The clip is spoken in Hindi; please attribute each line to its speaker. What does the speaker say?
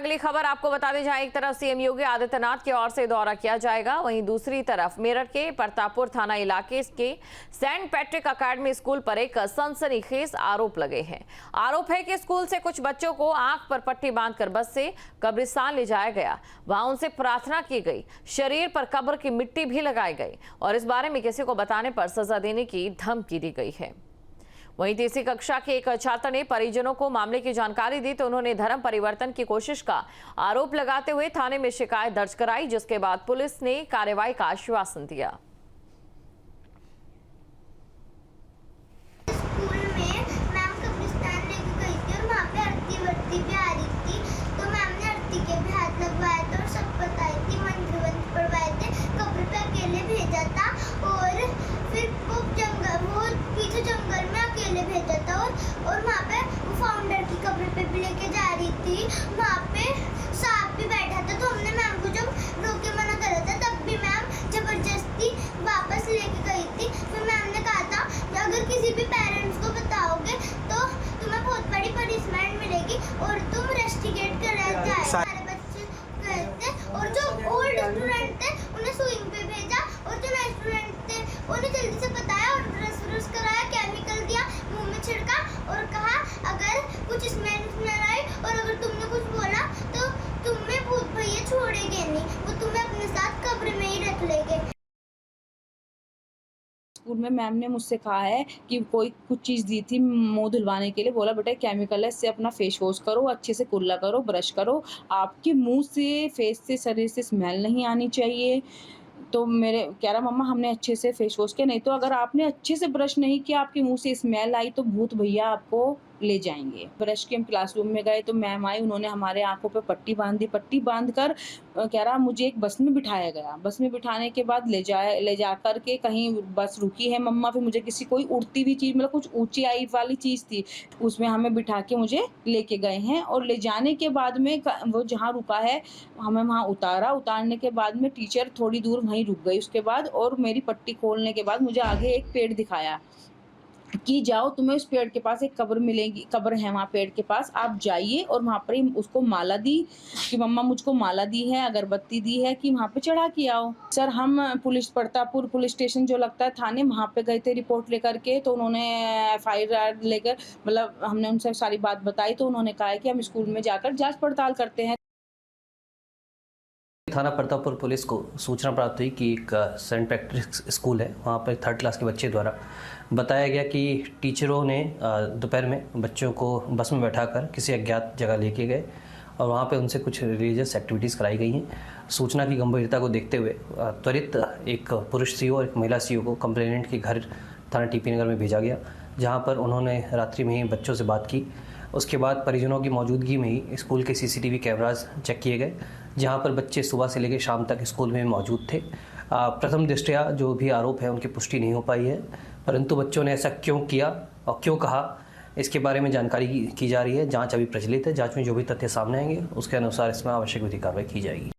Speaker 1: अगली खबर आपको बता दी जाए, एक तरफ सीएम योगी आदित्यनाथ की ओर से दौरा किया जाएगा, वहीं दूसरी तरफ मेरठ के प्रतापपुर थाना इलाके के सेंट पैट्रिक अकेडमी स्कूल पर एक सनसनीखेज आरोप लगे हैं। आरोप है कि स्कूल से कुछ बच्चों को आंख पर पट्टी बांधकर बस से कब्रिस्तान ले जाया गया, वहां उनसे प्रार्थना की गई, शरीर पर कब्र की मिट्टी भी लगाई गई और इस बारे में किसी को बताने पर सजा देने की धमकी दी गई है। वहीं तीसरी कक्षा के एक छात्र ने परिजनों को मामले की जानकारी दी तो उन्होंने धर्म परिवर्तन की कोशिश का आरोप लगाते हुए थाने में शिकायत दर्ज कराई, जिसके बाद पुलिस ने कार्रवाई का आश्वासन दिया।
Speaker 2: स्कूल में मैम कब्रिस्तान लेके गई थी और वहाँ पे आरती वर्ती भी आ रही थी, तो मैम ने आरती के भी हाथ लगवाए थे और सब बताई थी, मंत्र वंत्र पढ़वाए थे, कब्र पे अकेले भेजा था और फिर वो पीछे जंगल में अकेले भेजा था और वहाँ पे वो फाउंडर की कब्र पे भी लेके जा रही थी, वहाँ पे सांप भी बैठा था, तो हमने मैम को जब रोके मना करा था तब भी मैम जबरदस्ती वापस लेके गई थी। फिर मैम ने कहा था कि अगर किसी भी पेरेंट्स को बताओगे तो तुम्हें बहुत बड़ी पनिशमेंट मिलेगी और तुम रेस्टिकेट करा जाए। सारे बच्चे गए थे और जो ओल्ड स्टूडेंट थे उन्हें स्विंग पे भेजा और जो नए स्टूडेंट थे उन्हें जल्दी से बताया और ब्रश कराया, केमिकल दिया, मुंह में छिड़का और कहा अगर कुछ स्मेल आई और अगर तुमने कुछ बोला तो तुम्हें भूत भैया छोड़ेंगे नहीं, वो तुम्हें अपने साथ कब्र में ही रख लेंगे।
Speaker 3: स्कूल में मैम ने मुझसे कहा है कि कोई कुछ चीज़ दी थी मुंह धुलवाने के लिए, बोला बेटा केमिकल है, इससे अपना फेस वॉश करो, अच्छे से कुल्ला करो, ब्रश करो, आपके मुंह से, फेस से, शरीर से स्मेल नहीं आनी चाहिए। तो मेरे कह रहा मम्मा हमने अच्छे से फेस वॉश किया, नहीं तो अगर आपने अच्छे से ब्रश नहीं किया, आपके मुंह से स्मेल आई तो भूत भैया आपको ले जाएंगे। ब्रश के हम क्लासरूम में गए तो मैम आई, उन्होंने हमारे आंखों पे पट्टी बांध दी, पट्टी बांध कर कह रहा मुझे एक बस में बिठाया गया, बस में बिठाने के बाद ले जा कर के कहीं बस रुकी है मम्मा, फिर मुझे किसी कोई उड़ती हुई चीज़, मतलब कुछ ऊंचाई वाली चीज़ थी, उसमें हमें बिठा के मुझे लेके गए हैं और ले जाने के बाद में वो जहाँ रुका है हमें वहाँ उतारा, उतारने के बाद में टीचर थोड़ी दूर वहीं रुक गई उसके बाद, और मेरी पट्टी खोलने के बाद मुझे आगे एक पेड़ दिखाया कि जाओ तुम्हें उस पेड़ के पास एक कब्र मिलेगी, कब्र है वहाँ पेड़ के पास, आप जाइए और वहाँ पर ही उसको माला दी कि मम्मा मुझको माला दी है, अगरबत्ती दी है कि वहाँ पे चढ़ा के आओ। सर हम प्रतापपुर पुलिस स्टेशन जो लगता है थाने, वहाँ पे गए थे रिपोर्ट लेकर के, तो उन्होंने FIR लेकर, मतलब हमने उनसे सारी बात बताई तो उन्होंने कहा है कि हम स्कूल में जाकर जाँच पड़ताल करते हैं।
Speaker 4: थाना प्रतापपुर पुलिस को सूचना प्राप्त हुई कि एक सेंट पैट्रिक स्कूल है, वहाँ पर 3rd क्लास के बच्चे द्वारा बताया गया कि टीचरों ने दोपहर में बच्चों को बस में बैठाकर किसी अज्ञात जगह लेके गए और वहाँ पे उनसे कुछ रिलीजियस एक्टिविटीज़ कराई गई हैं। सूचना की गंभीरता को देखते हुए त्वरित एक पुरुष CO और एक महिला CO को कंप्लेनेंट के घर थाना TP नगर में भेजा गया, जहाँ पर उन्होंने रात्रि में ही बच्चों से बात की। उसके बाद परिजनों की मौजूदगी में ही स्कूल के CCTV कैमराज चेक किए गए, जहां पर बच्चे सुबह से लेकर शाम तक स्कूल में मौजूद थे। प्रथम दृष्टया जो भी आरोप है उनकी पुष्टि नहीं हो पाई है, परंतु बच्चों ने ऐसा क्यों किया और क्यों कहा इसके बारे में जानकारी की जा रही है। जांच अभी प्रचलित है, जांच में जो भी तथ्य सामने आएंगे उसके अनुसार इसमें आवश्यक विधि कार्रवाई की जाएगी।